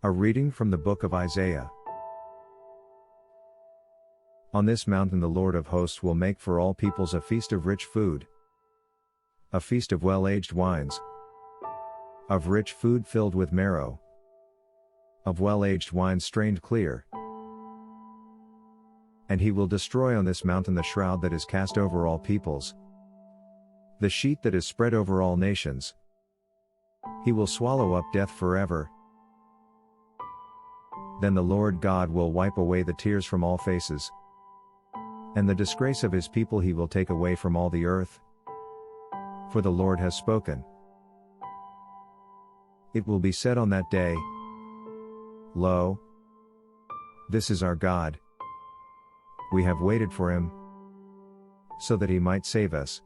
A reading from the book of Isaiah. On this mountain the Lord of hosts will make for all peoples a feast of rich food, a feast of well-aged wines, of rich food filled with marrow, of well-aged wine strained clear. And he will destroy on this mountain the shroud that is cast over all peoples, the sheet that is spread over all nations. He will swallow up death forever. Then the Lord God will wipe away the tears from all faces, and the disgrace of his people he will take away from all the earth. For the Lord has spoken. It will be said on that day, Lo, this is our God. We have waited for him, so that he might save us.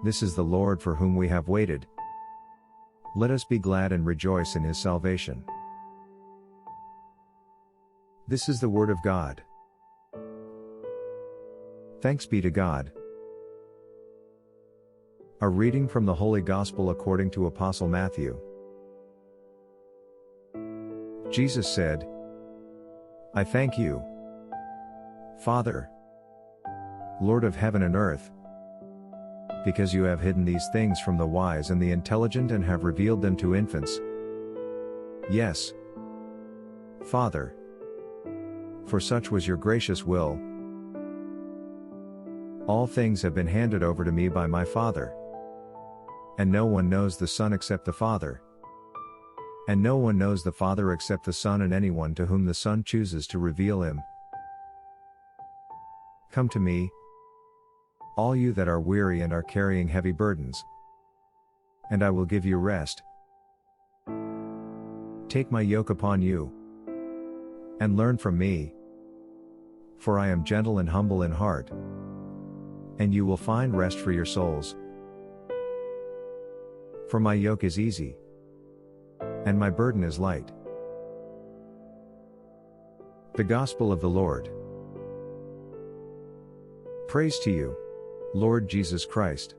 This is the Lord for whom we have waited. Let us be glad and rejoice in his salvation. This is the word of God. Thanks be to God. A reading from the Holy Gospel according to Apostle Matthew. Jesus said, I thank you, Father, Lord of heaven and earth, because you have hidden these things from the wise and the intelligent and have revealed them to infants. Yes, Father, for such was your gracious will. All things have been handed over to me by my Father. And no one knows the Son except the Father. And no one knows the Father except the Son and anyone to whom the Son chooses to reveal him. Come to me, all you that are weary and are carrying heavy burdens, and I will give you rest. Take my yoke upon you, and learn from me, for I am gentle and humble in heart, and you will find rest for your souls. For my yoke is easy, and my burden is light. The Gospel of the Lord. Praise to you, Lord Jesus Christ.